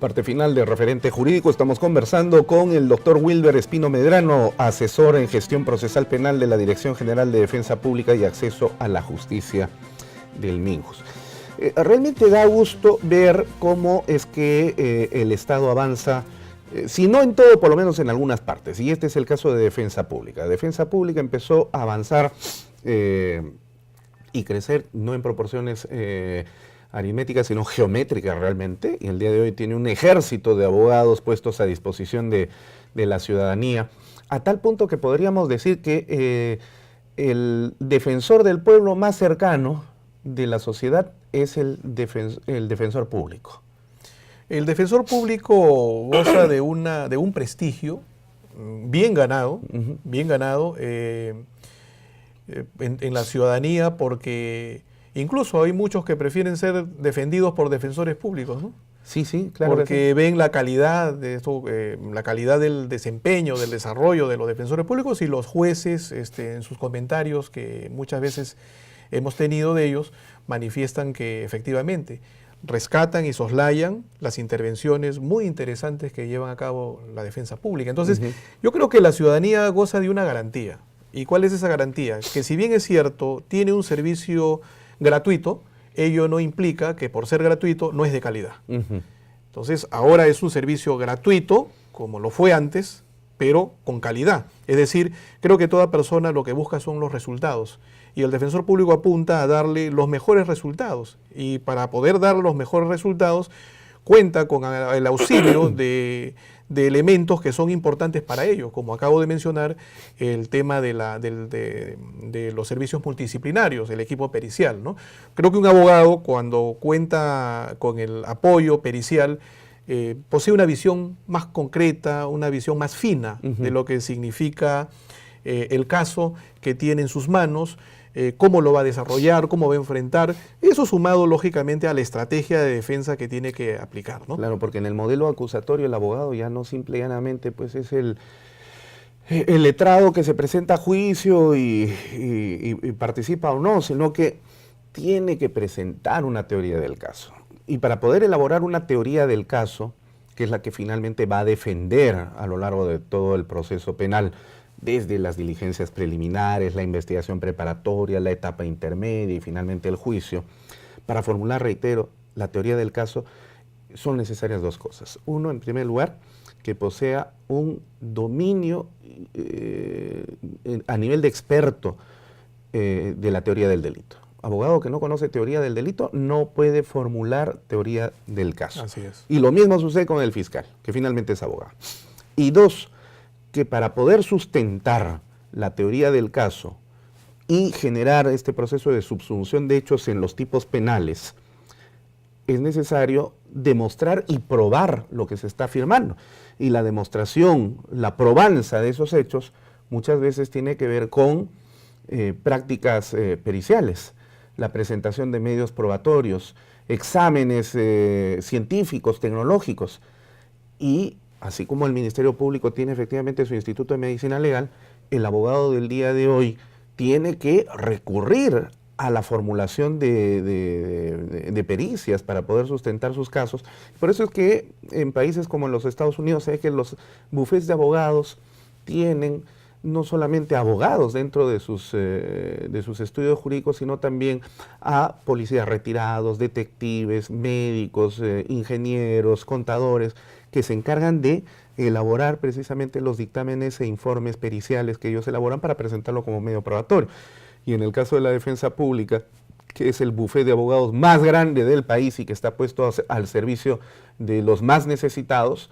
Parte final de Referente Jurídico. Estamos conversando con el doctor Wilber Espino Medrano, asesor en gestión procesal penal de la Dirección General de Defensa Pública y Acceso a la Justicia del MINJUS. Realmente da gusto ver cómo es que el Estado avanza, si no en todo, por lo menos en algunas partes. Y este es el caso de Defensa Pública. Defensa Pública empezó a avanzar y crecer, no en proporciones aritméticas, sino geométricas realmente, y el día de hoy tiene un ejército de abogados puestos a disposición de la ciudadanía, a tal punto que podríamos decir que el defensor del pueblo más cercano de la sociedad es el defensor público. El defensor público goza de un prestigio bien ganado, en la ciudadanía, porque incluso hay muchos que prefieren ser defendidos por defensores públicos, ¿no? Sí, sí, claro. Porque ven la calidad de esto, la calidad del desempeño, del desarrollo de los defensores públicos, y los jueces, en sus comentarios que muchas veces hemos tenido de ellos, manifiestan que efectivamente rescatan y soslayan las intervenciones muy interesantes que llevan a cabo la defensa pública. Entonces, yo creo que la ciudadanía goza de una garantía. ¿Y cuál es esa garantía? Que si bien es cierto, tiene un servicio gratuito, ello no implica que por ser gratuito no es de calidad. Entonces, ahora es un servicio gratuito, como lo fue antes, pero con calidad. Es decir, creo que toda persona lo que busca son los resultados. Y el defensor público apunta a darle los mejores resultados. Y para poder dar los mejores resultados, cuenta con el auxilio de elementos que son importantes para ello, como acabo de mencionar, el tema de los servicios multidisciplinarios, el equipo pericial, ¿no? Creo que un abogado, cuando cuenta con el apoyo pericial, posee una visión más concreta, una visión más fina de lo que significa el caso que tiene en sus manos, cómo lo va a desarrollar, cómo va a enfrentar, eso sumado lógicamente a la estrategia de defensa que tiene que aplicar, ¿no? Claro, porque en el modelo acusatorio el abogado ya no simple y llanamente pues es el letrado que se presenta a juicio y participa o no, sino que tiene que presentar una teoría del caso. Y para poder elaborar una teoría del caso, que es la que finalmente va a defender a lo largo de todo el proceso penal, desde las diligencias preliminares, la investigación preparatoria, la etapa intermedia y finalmente el juicio, para formular, reitero, la teoría del caso, son necesarias dos cosas. Uno, en primer lugar, que posea un dominio a nivel de experto de la teoría del delito. Abogado que no conoce teoría del delito no puede formular teoría del caso. Así es. Y lo mismo sucede con el fiscal, que finalmente es abogado. Y dos, que para poder sustentar la teoría del caso y generar este proceso de subsunción de hechos en los tipos penales, es necesario demostrar y probar lo que se está afirmando. Y la demostración, la probanza de esos hechos, muchas veces tiene que ver con prácticas periciales, la presentación de medios probatorios, exámenes científicos, tecnológicos, y así como el Ministerio Público tiene efectivamente su Instituto de Medicina Legal, el abogado del día de hoy tiene que recurrir a la formulación de pericias para poder sustentar sus casos. Por eso es que en países como en los Estados Unidos se ve que los bufetes de abogados tienen no solamente abogados dentro de sus estudios jurídicos, sino también a policías retirados, detectives, médicos, ingenieros, contadores, que se encargan de elaborar precisamente los dictámenes e informes periciales que ellos elaboran para presentarlo como medio probatorio. Y en el caso de la defensa pública, que es el bufete de abogados más grande del país y que está puesto al servicio de los más necesitados,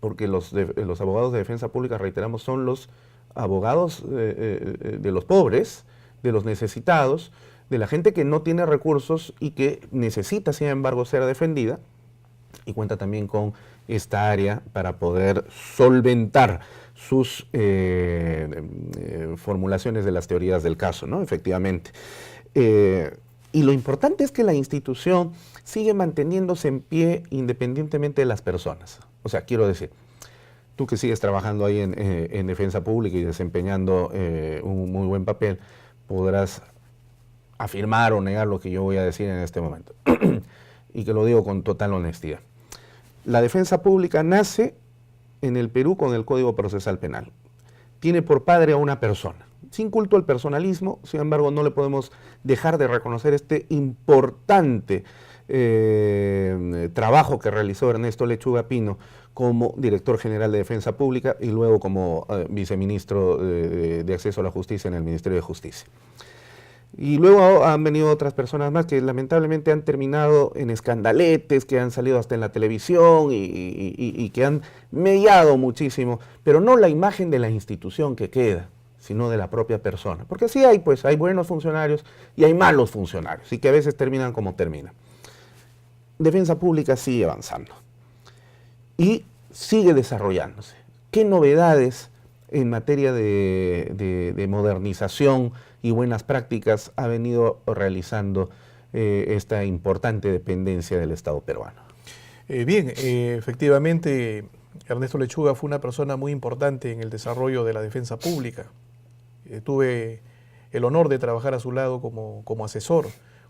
porque los abogados de defensa pública, reiteramos, son los abogados de los pobres, de los necesitados, de la gente que no tiene recursos y que necesita, sin embargo, ser defendida, y cuenta también con esta área para poder solventar sus formulaciones de las teorías del caso, ¿no? Efectivamente. Y lo importante es que la institución sigue manteniéndose en pie independientemente de las personas. O sea, quiero decir, tú que sigues trabajando ahí en defensa pública y desempeñando un muy buen papel, podrás afirmar o negar lo que yo voy a decir en este momento. Y que lo digo con total honestidad. La defensa pública nace en el Perú con el Código Procesal Penal. Tiene por padre a una persona. Sin culto al personalismo, sin embargo, no le podemos dejar de reconocer este importante trabajo que realizó Ernesto Lechuga Pino como director general de Defensa Pública y luego como viceministro de Acceso a la Justicia en el Ministerio de Justicia. Y luego han venido otras personas más que lamentablemente han terminado en escandaletes, que han salido hasta en la televisión y que han mediado muchísimo, pero no la imagen de la institución que queda, sino de la propia persona. Porque sí hay, pues, hay buenos funcionarios y hay malos funcionarios, y que a veces terminan como terminan. Defensa Pública sigue avanzando y sigue desarrollándose. ¿Qué novedades en materia de modernización y buenas prácticas ha venido realizando esta importante dependencia del Estado peruano? Bien, efectivamente, Ernesto Lechuga fue una persona muy importante en el desarrollo de la defensa pública. Tuve el honor de trabajar a su lado como asesor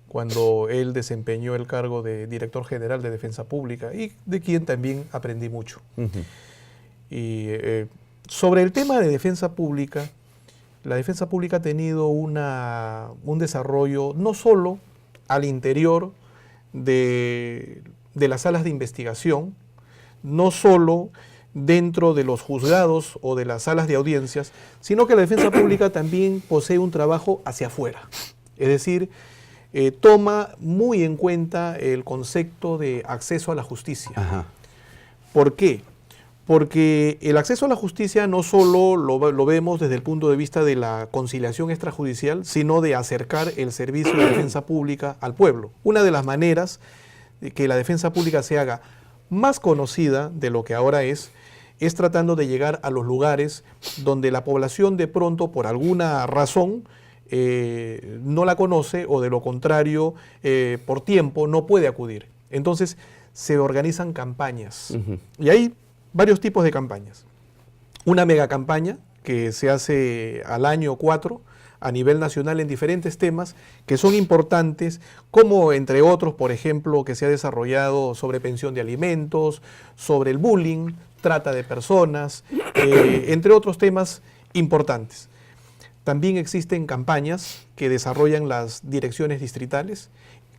cuando él desempeñó el cargo de director general de Defensa Pública y de quien también aprendí mucho. Y sobre el tema de defensa pública, la defensa pública ha tenido un desarrollo no solo al interior de las salas de investigación, no solo dentro de los juzgados o de las salas de audiencias, sino que la defensa pública también posee un trabajo hacia afuera. Es decir, toma muy en cuenta el concepto de acceso a la justicia. Ajá. ¿Por qué? Porque el acceso a la justicia no solo lo vemos desde el punto de vista de la conciliación extrajudicial, sino de acercar el servicio de defensa pública al pueblo. Una de las maneras de que la defensa pública se haga más conocida de lo que ahora es tratando de llegar a los lugares donde la población de pronto, por alguna razón, no la conoce o de lo contrario, por tiempo, no puede acudir. Entonces, se organizan campañas. Y hay varios tipos de campañas. Una mega campaña que se hace al año 4 a nivel nacional en diferentes temas que son importantes, como entre otros, por ejemplo, que se ha desarrollado sobre pensión de alimentos, sobre el bullying, trata de personas, entre otros temas importantes. También existen campañas que desarrollan las direcciones distritales,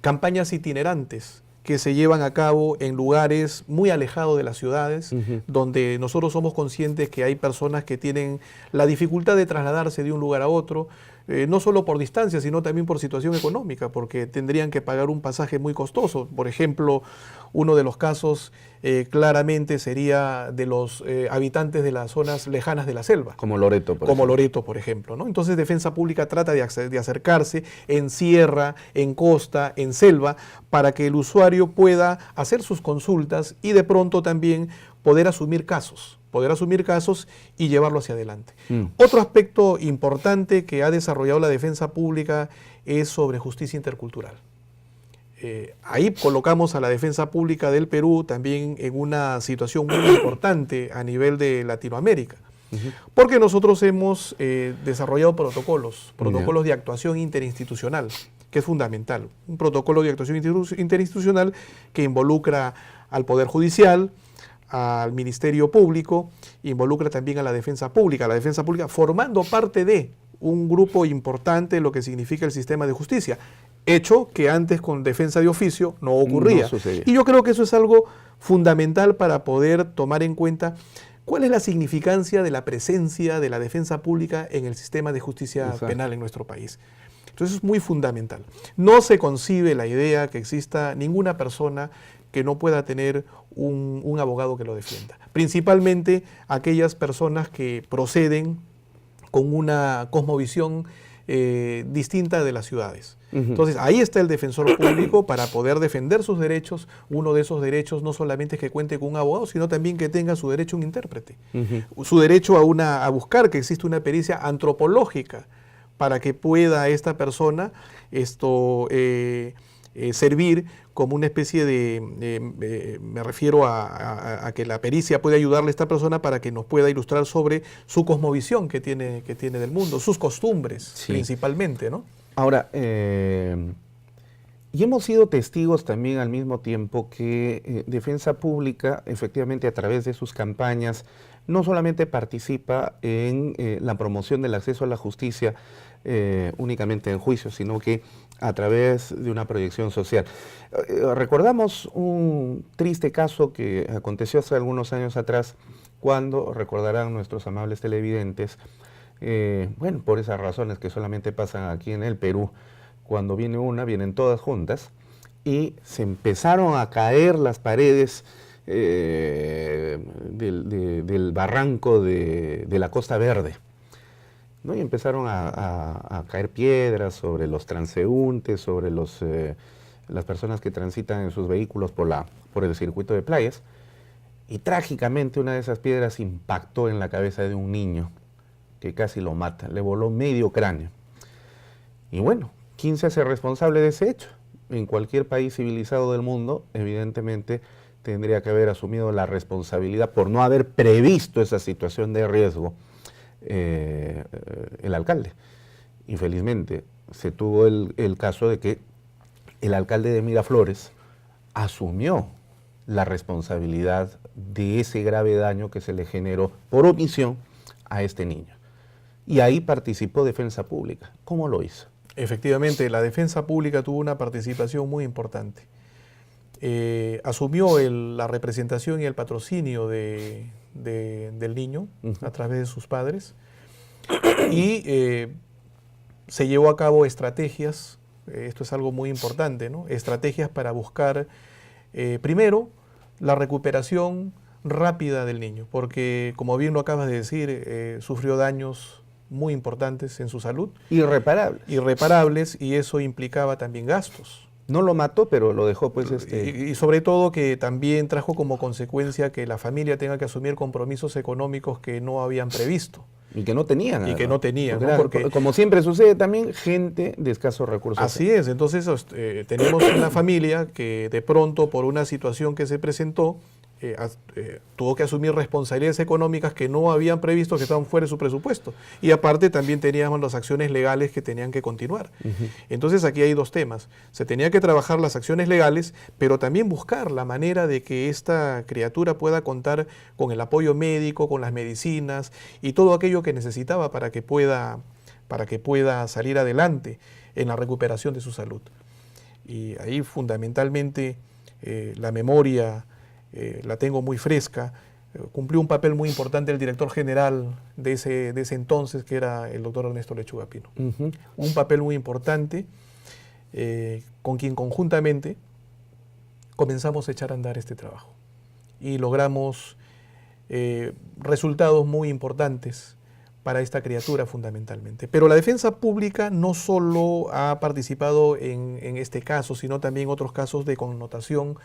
campañas itinerantes que se llevan a cabo en lugares muy alejados de las ciudades, donde nosotros somos conscientes que hay personas que tienen la dificultad de trasladarse de un lugar a otro, no solo por distancia, sino también por situación económica, porque tendrían que pagar un pasaje muy costoso. Por ejemplo, uno de los casos claramente sería de los habitantes de las zonas lejanas de la selva. Como Loreto, por ejemplo, ¿no? Entonces, Defensa Pública trata de acercarse en sierra, en costa, en selva, para que el usuario pueda hacer sus consultas y de pronto también poder asumir casos y llevarlo hacia adelante. Otro aspecto importante que ha desarrollado la defensa pública es sobre justicia intercultural. Ahí colocamos a la defensa pública del Perú también en una situación muy importante a nivel de Latinoamérica, porque nosotros hemos desarrollado protocolos de actuación interinstitucional, que es fundamental. Un protocolo de actuación interinstitucional que involucra al Poder Judicial, al Ministerio Público, involucra también a la defensa pública formando parte de un grupo importante de lo que significa el sistema de justicia, hecho que antes con defensa de oficio no ocurría. Y yo creo que eso es algo fundamental para poder tomar en cuenta cuál es la significancia de la presencia de la defensa pública en el sistema de justicia penal en nuestro país. Entonces es muy fundamental. No se concibe la idea que exista ninguna persona que no pueda tener un abogado que lo defienda. Principalmente aquellas personas que proceden con una cosmovisión distinta de las ciudades. Entonces ahí está el defensor público para poder defender sus derechos. Uno de esos derechos no solamente es que cuente con un abogado, sino también que tenga su derecho a un intérprete. Su derecho a buscar que exista una pericia antropológica para que pueda esta persona servir como una especie me refiero a que la pericia puede ayudarle a esta persona para que nos pueda ilustrar sobre su cosmovisión que tiene del mundo, sus costumbres principalmente, ¿no? Ahora, Y hemos sido testigos también al mismo tiempo que Defensa Pública, efectivamente a través de sus campañas, no solamente participa en la promoción del acceso a la justicia únicamente en juicios, sino que a través de una proyección social. Recordamos un triste caso que aconteció hace algunos años atrás, cuando, recordarán nuestros amables televidentes, bueno, por esas razones que solamente pasan aquí en el Perú, cuando viene una, vienen todas juntas, y se empezaron a caer las paredes del barranco de la Costa Verde, ¿no? Y empezaron a caer piedras sobre los transeúntes, sobre las personas que transitan en sus vehículos por el circuito de playas, y trágicamente una de esas piedras impactó en la cabeza de un niño, que casi lo mata, le voló medio cráneo. Y bueno, ¿quién se hace responsable de ese hecho? En cualquier país civilizado del mundo, evidentemente, tendría que haber asumido la responsabilidad por no haber previsto esa situación de riesgo el alcalde. Infelizmente, se tuvo el caso de que el alcalde de Miraflores asumió la responsabilidad de ese grave daño que se le generó por omisión a este niño. Y ahí participó Defensa Pública. ¿Cómo lo hizo? Efectivamente, la Defensa Pública tuvo una participación muy importante. Asumió la representación y el patrocinio del niño a través de sus padres y se llevó a cabo estrategias, esto es algo muy importante, ¿no? Estrategias para buscar, primero, la recuperación rápida del niño, porque como bien lo acabas de decir, sufrió daños muy importantes en su salud. Irreparables. Irreparables, y eso implicaba también gastos. No lo mató, pero lo dejó pues Y sobre todo que también trajo como consecuencia que la familia tenga que asumir compromisos económicos que no habían previsto. Y que no tenían. Y que no tenían, ¿no? Porque, como siempre sucede también, gente de escasos recursos. Así es, entonces tenemos una familia que de pronto por una situación que se presentó, tuvo que asumir responsabilidades económicas que no habían previsto, que estaban fuera de su presupuesto. Y aparte también teníamos las acciones legales que tenían que continuar. Entonces aquí hay dos temas. Se tenía que trabajar las acciones legales, pero también buscar la manera de que esta criatura pueda contar con el apoyo médico, con las medicinas y todo aquello que necesitaba para que pueda salir adelante en la recuperación de su salud. Y ahí fundamentalmente la memoria la tengo muy fresca. Cumplió un papel muy importante el director general de ese entonces, que era el doctor Ernesto Lechuga Pino. Un papel muy importante, con quien conjuntamente comenzamos a echar a andar este trabajo. Y logramos resultados muy importantes para esta criatura fundamentalmente. Pero la Defensa Pública no solo ha participado en este caso, sino también en otros casos de connotación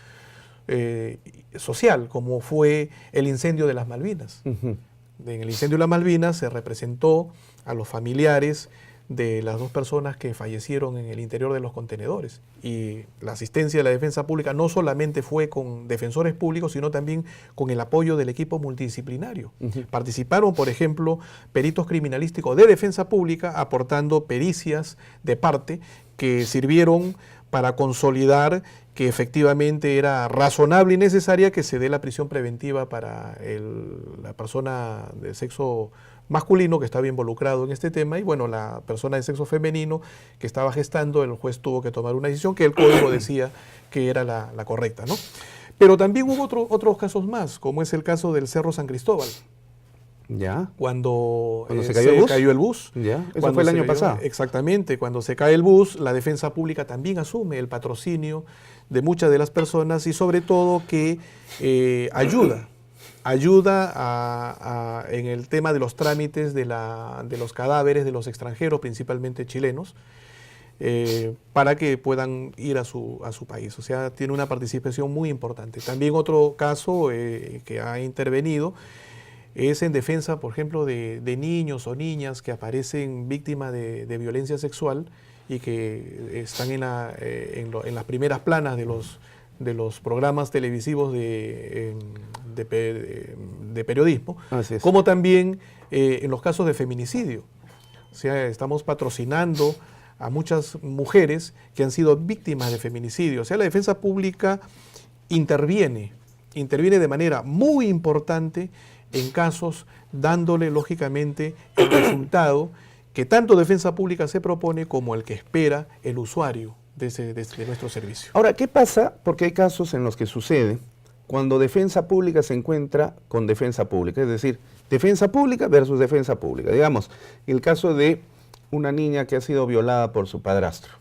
social, como fue el incendio de las Malvinas. En el incendio de las Malvinas se representó a los familiares de las dos personas que fallecieron en el interior de los contenedores. Y la asistencia de la Defensa Pública no solamente fue con defensores públicos, sino también con el apoyo del equipo multidisciplinario. Participaron, por ejemplo, peritos criminalísticos de Defensa Pública, aportando pericias de parte que sirvieron para consolidar que efectivamente era razonable y necesaria que se dé la prisión preventiva para la persona de sexo masculino que estaba involucrado en este tema, y bueno, la persona de sexo femenino que estaba gestando, el juez tuvo que tomar una decisión que el código decía que era la correcta, ¿no? Pero también hubo otros casos más, como es el caso del Cerro San Cristóbal. ¿Ya? Cuando se cayó el bus. ¿Ya? Eso fue el año pasado. Exactamente, cuando se cae el bus, la Defensa Pública también asume el patrocinio de muchas de las personas y sobre todo que ayuda en el tema de los trámites de los cadáveres de los extranjeros, principalmente chilenos, para que puedan ir a su país. O sea, tiene una participación muy importante. También otro caso que ha intervenido es en defensa, por ejemplo, de niños o niñas que aparecen víctimas de violencia sexual y que están en las primeras planas de los programas televisivos de periodismo, como también en los casos de feminicidio. O sea, estamos patrocinando a muchas mujeres que han sido víctimas de feminicidio. O sea, la defensa pública interviene de manera muy importante en casos, dándole lógicamente el resultado que tanto defensa pública se propone como el que espera el usuario de nuestro servicio. Ahora, ¿qué pasa? Porque hay casos en los que sucede cuando defensa pública se encuentra con defensa pública, es decir, defensa pública versus defensa pública. Digamos, el caso de una niña que ha sido violada por su padrastro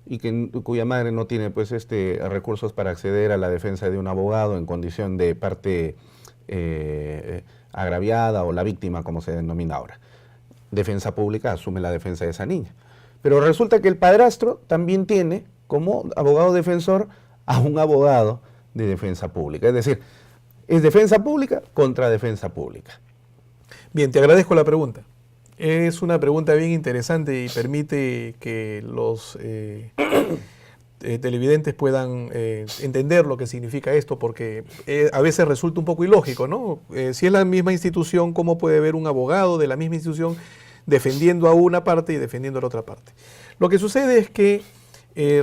y cuya madre no tiene pues recursos para acceder a la defensa de un abogado en condición de parte agraviada o la víctima, como se denomina ahora. Defensa pública asume la defensa de esa niña. Pero resulta que el padrastro también tiene como abogado defensor a un abogado de defensa pública. Es decir, es defensa pública contra defensa pública. Bien, te agradezco la pregunta. Es una pregunta bien interesante y permite que los televidentes puedan entender lo que significa esto, porque a veces resulta un poco ilógico, ¿no? Si es la misma institución, ¿cómo puede haber un abogado de la misma institución defendiendo a una parte y defendiendo a la otra parte? Lo que sucede es que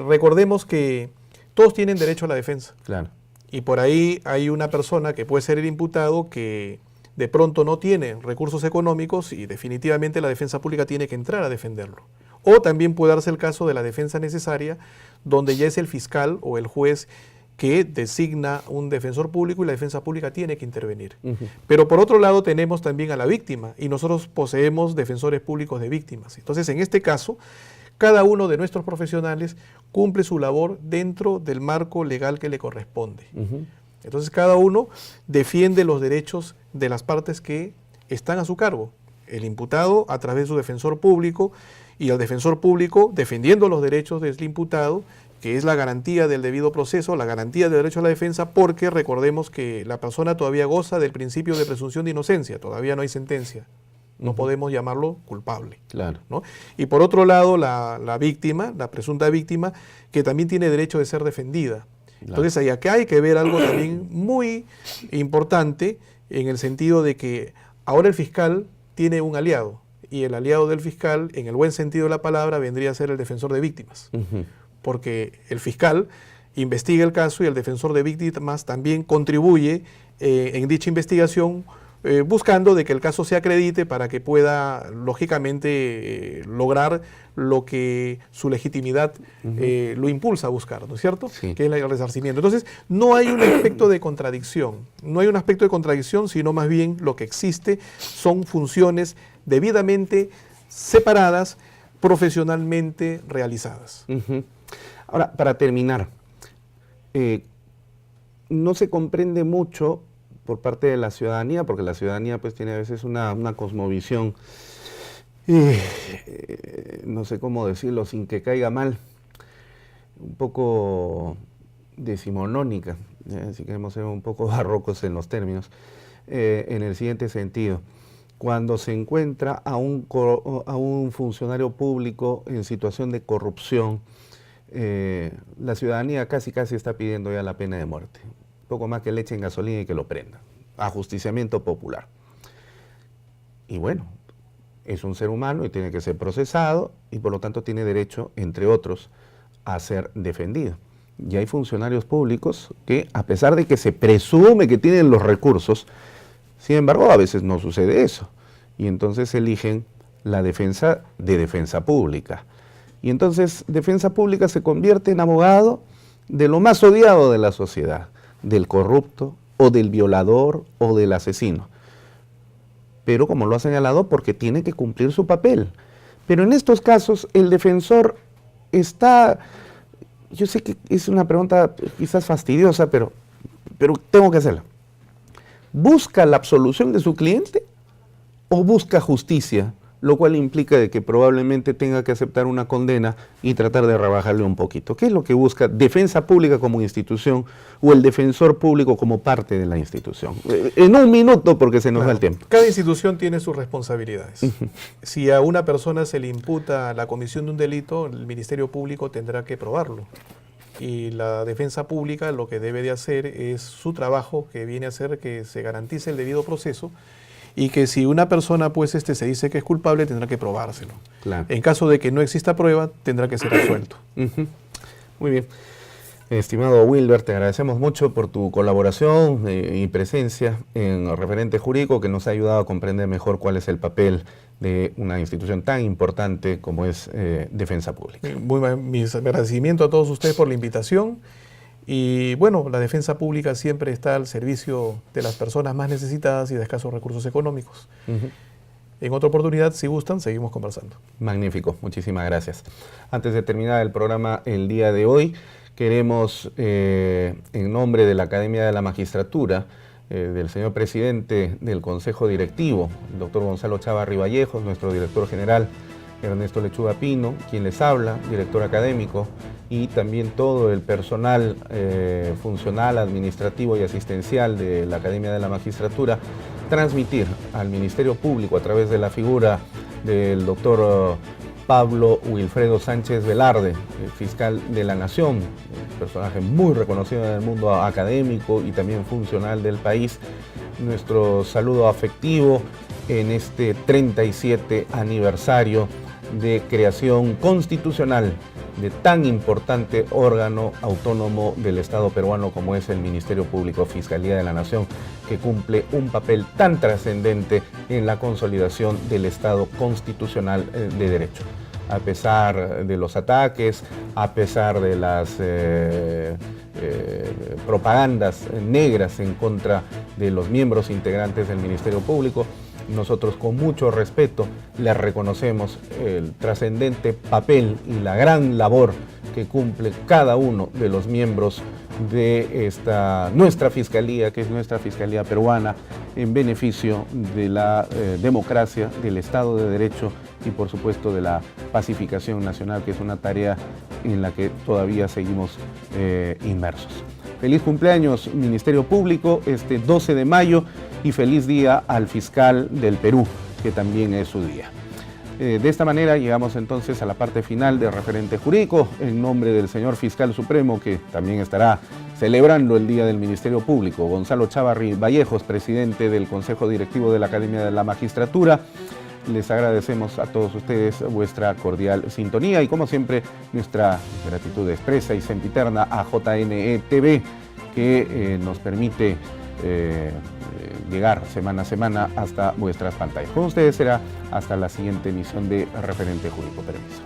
recordemos que todos tienen derecho a la defensa. Claro. Y por ahí hay una persona que puede ser el imputado que de pronto no tiene recursos económicos y definitivamente la defensa pública tiene que entrar a defenderlo. O también puede darse el caso de la defensa necesaria, donde ya es el fiscal o el juez que designa un defensor público y la defensa pública tiene que intervenir. Pero por otro lado tenemos también a la víctima y nosotros poseemos defensores públicos de víctimas. Entonces, en este caso, cada uno de nuestros profesionales cumple su labor dentro del marco legal que le corresponde. Entonces, cada uno defiende los derechos de las partes que están a su cargo. El imputado a través de su defensor público y el defensor público defendiendo los derechos del imputado, que es la garantía del debido proceso, la garantía del derecho a la defensa, porque recordemos que la persona todavía goza del principio de presunción de inocencia, todavía no hay sentencia. No podemos llamarlo culpable. Claro. ¿No? Y por otro lado, la víctima, la presunta víctima, que también tiene derecho de ser defendida. Claro. Entonces, acá hay que ver algo también muy importante, en el sentido de que ahora el fiscal tiene un aliado, y el aliado del fiscal, en el buen sentido de la palabra, vendría a ser el defensor de víctimas. Porque el fiscal investiga el caso y el defensor de víctimas también contribuye en dicha investigación, buscando de que el caso se acredite para que pueda, lógicamente, lograr lo que su legitimidad lo impulsa a buscar, ¿no es cierto? Sí. Que es el resarcimiento. Entonces, no hay un aspecto de contradicción, sino más bien lo que existe son funciones debidamente separadas, profesionalmente realizadas. Ahora, para terminar, no se comprende mucho por parte de la ciudadanía, porque la ciudadanía pues tiene a veces una cosmovisión, no sé cómo decirlo sin que caiga mal, un poco decimonónica, si queremos ser un poco barrocos en los términos, en el siguiente sentido. Cuando se encuentra a un funcionario público en situación de corrupción, la ciudadanía casi está pidiendo ya la pena de muerte. Poco más que le echen gasolina y que lo prendan. Ajusticiamiento popular. Y bueno, es un ser humano y tiene que ser procesado y por lo tanto tiene derecho, entre otros, a ser defendido. Y hay funcionarios públicos que, a pesar de que se presume que tienen los recursos, sin embargo, a veces no sucede eso. Y entonces eligen la defensa de defensa pública. Y entonces defensa pública se convierte en abogado de lo más odiado de la sociedad, del corrupto o del violador o del asesino. Pero como lo ha señalado, porque tiene que cumplir su papel. Pero en estos casos el defensor está, yo sé que es una pregunta quizás fastidiosa, pero tengo que hacerla. ¿Busca la absolución de su cliente o busca justicia? Lo cual implica de que probablemente tenga que aceptar una condena y tratar de rebajarle un poquito. ¿Qué es lo que busca defensa pública como institución o el defensor público como parte de la institución? En un minuto, porque se nos va el tiempo. Cada institución tiene sus responsabilidades. Si a una persona se le imputa la comisión de un delito, el Ministerio Público tendrá que probarlo. Y la defensa pública lo que debe de hacer es su trabajo, que viene a ser que se garantice el debido proceso y que si una persona pues se dice que es culpable, tendrá que probárselo. Claro. En caso de que no exista prueba, tendrá que ser absuelto. Muy bien. Estimado Wilber, te agradecemos mucho por tu colaboración y presencia en Referente Jurídico, que nos ha ayudado a comprender mejor cuál es el papel de una institución tan importante como es Defensa Pública. Mis agradecimientos a todos ustedes por la invitación. Y bueno, la defensa pública siempre está al servicio de las personas más necesitadas y de escasos recursos económicos. En otra oportunidad, si gustan, seguimos conversando. Magnífico, muchísimas gracias. Antes de terminar el programa el día de hoy, queremos, en nombre de la Academia de la Magistratura, del señor presidente del Consejo Directivo, el doctor Gonzalo Chávarri Vallejos, nuestro director general, Ernesto Lechuga Pino, quien les habla, director académico, y también todo el personal funcional, administrativo y asistencial de la Academia de la Magistratura, transmitir al Ministerio Público a través de la figura del doctor Pablo Wilfredo Sánchez Velarde, el fiscal de la Nación, un personaje muy reconocido en el mundo académico y también funcional del país, nuestro saludo afectivo en este 37 aniversario de creación constitucional de tan importante órgano autónomo del Estado peruano como es el Ministerio Público Fiscalía de la Nación, que cumple un papel tan trascendente en la consolidación del Estado constitucional de derecho. A pesar de los ataques, a pesar de las propagandas negras en contra de los miembros integrantes del Ministerio Público, nosotros con mucho respeto les reconocemos el trascendente papel y la gran labor que cumple cada uno de los miembros de nuestra Fiscalía, que es nuestra Fiscalía peruana, en beneficio de la democracia, del Estado de Derecho y por supuesto de la pacificación nacional, que es una tarea en la que todavía seguimos inmersos. Feliz cumpleaños, Ministerio Público, este 12 de mayo, y feliz día al fiscal del Perú, que también es su día. De esta manera llegamos entonces a la parte final de Referente Jurídico, en nombre del señor Fiscal Supremo, que también estará celebrando el Día del Ministerio Público, Gonzalo Chávarri Vallejos, presidente del Consejo Directivo de la Academia de la Magistratura. Les agradecemos a todos ustedes vuestra cordial sintonía y, como siempre, nuestra gratitud expresa y sempiterna a JNE TV, que nos permite llegar semana a semana hasta vuestras pantallas. Con ustedes será hasta la siguiente emisión de Referente Jurídico. Permiso.